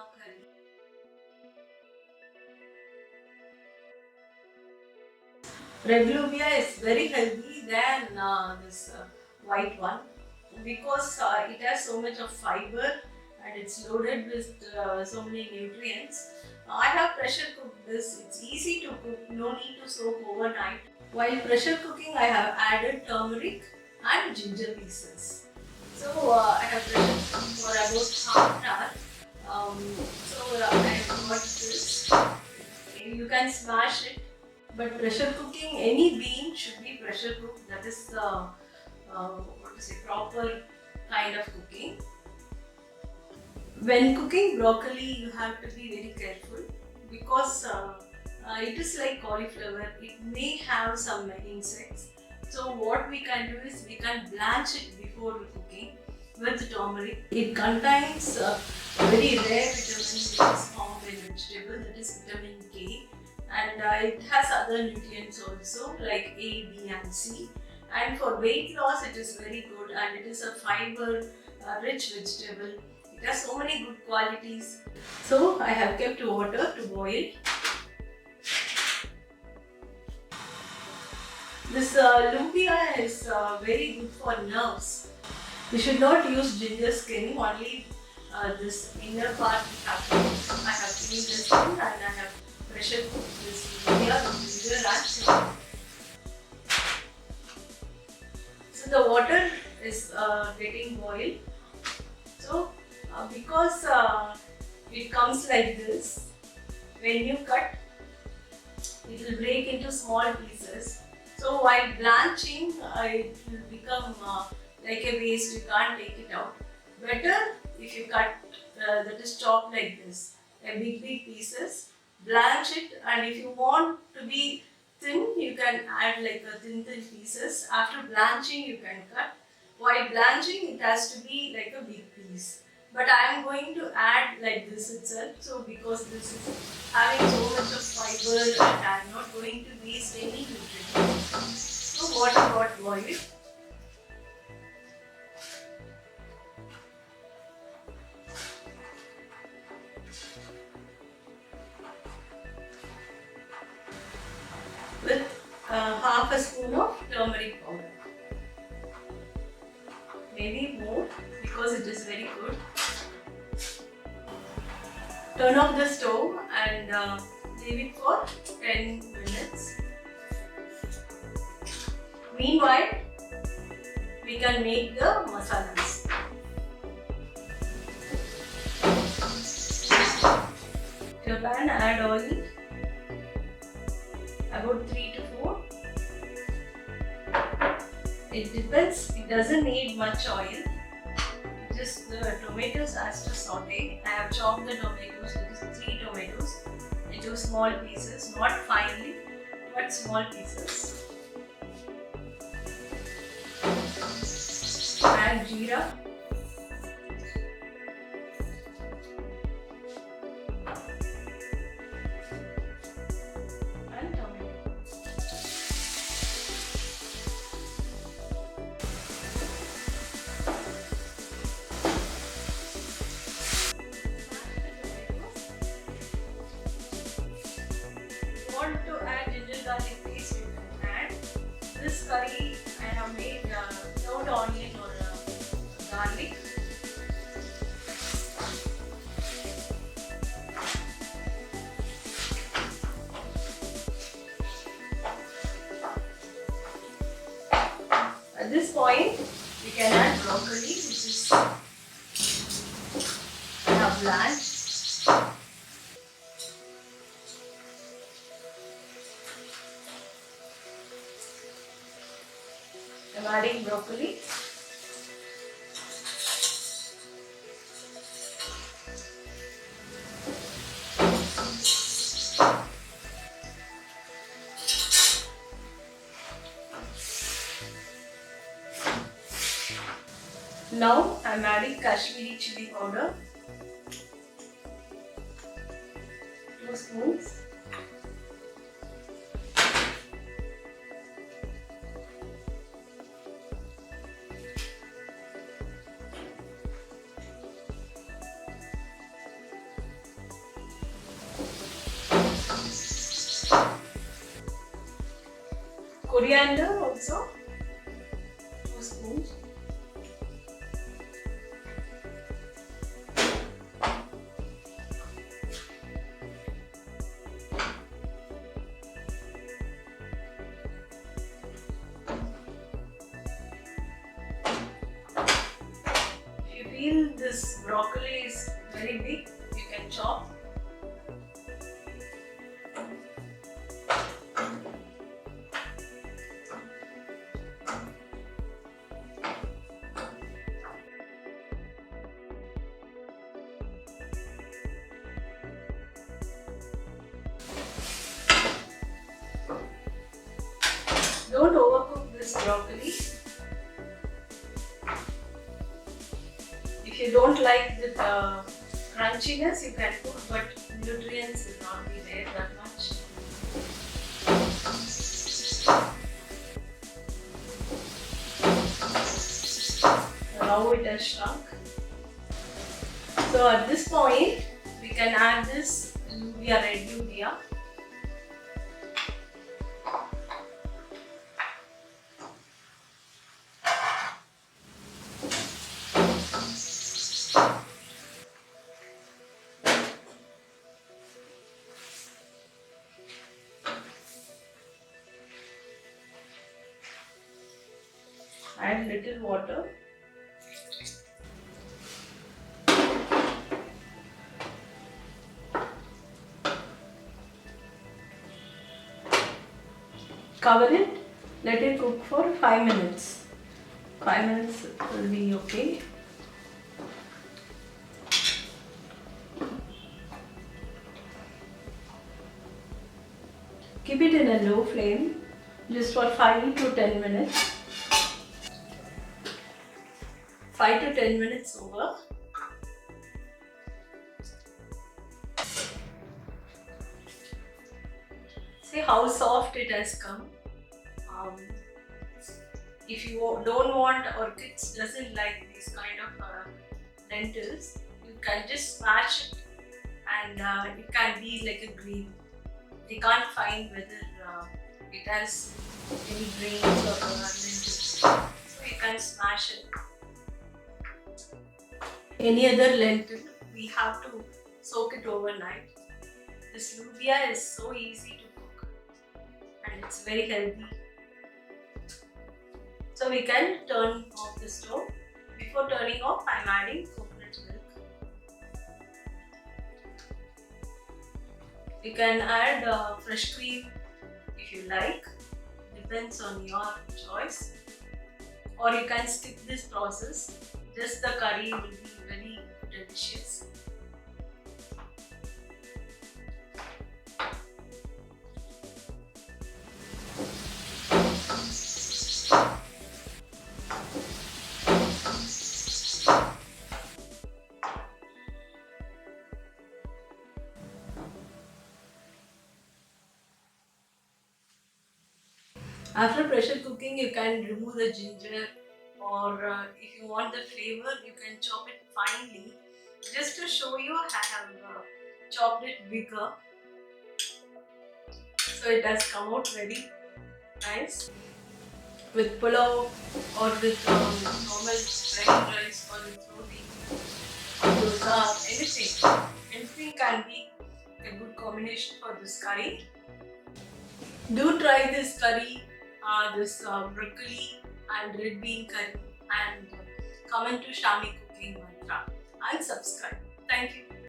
now curry. Red lubia is very healthy than this white one because it has so much of fiber and it's loaded with so many nutrients. I have pressure cooked this. It's easy to cook, no need to soak overnight. While pressure cooking, I have added turmeric and ginger pieces. So I have pressure cooked for about half an hour. I have got this. You can smash it, but pressure cooking any bean should be pressure cooked. That is what to say, proper kind of cooking. When cooking broccoli, you have to be very careful because it is like cauliflower. It may have some insects. So what we can do is we can blanch it before cooking with turmeric. It contains a very rare vitamin which is found in vegetable, that is vitamin K, and it has other nutrients also like A, B and C. And for weight loss it is very good, and it is a fiber rich vegetable. It has so many good qualities. So I have kept water to boil. This lumpia is very good for nerves. We should not use ginger skin, only this inner part we have to use. I have cleaned this thing and I have pressure cooked this lumpia with ginger and cinnamon. So the water is getting boiled. So because it comes like this, when you cut, it will break into small pieces. So while blanching, it will become like a waste. You can't take it out. Better if you cut, that is chopped like this, a big pieces. Blanch it, and if you want to be thin, you can add like a thin pieces. After blanching, you can cut. While blanching, it has to be like a big piece. But I am going to add like this itself. So because this is having so much of fiber, and I am not going to waste any nutrients. So water got boiled. With half a spoon of turmeric powder. Maybe more because it is very good. Turn off the stove and leave it for 10 minutes. Meanwhile, we can make the masalas. To a pan, add oil, about 3 to 4. It depends, it doesn't need much oil. Just the tomatoes has to saute. I have chopped the tomatoes, it is 3 tomatoes into small pieces, not finely, but small pieces. Add jeera. And tomato. Want to add ginger garlic paste, you can add. This curry I have made without onion or garlic. At this point, we can add broccoli, which is now blanched. I'm adding broccoli. Now I'm adding Kashmiri chili powder, 2 spoons. Coriander also, 2 spoons. If you feel this broccoli is very big, you can chop. Don't overcook this broccoli. If you don't like the crunchiness, you can cook, but nutrients will not be there that much. Now it has shrunk. So at this point, we can add this lubia, red lubia. Add little water. Cover it, let it cook for 5 minutes. 5 minutes will be okay. Keep it in a low flame just for 5 to 10 minutes. 5 to 10 minutes over. See how soft it has come. If you don't want, or kids doesn't like these kind of lentils, you can just smash it and it can be like a gravy. They can't find whether it has any grains or lentils. So you can smash it. Any other lentil, we have to soak it overnight. This lubia is so easy to cook and it's very healthy. So we can turn off the stove. Before turning off, I am adding coconut milk. You can add fresh cream if you like, depends on your choice. Or you can skip this process, just the curry will be very delicious. After pressure cooking, you can remove the ginger, or if you want the flavor, you can chop it finely. Just to show you, I have chopped it bigger, so it has come out very nice. With pulao or with normal plain rice or with roti, dosa, anything. Anything can be a good combination for this curry. Do try this curry, this broccoli and red bean curry, and comment to Shami Cooking Mantra and subscribe. Thank you.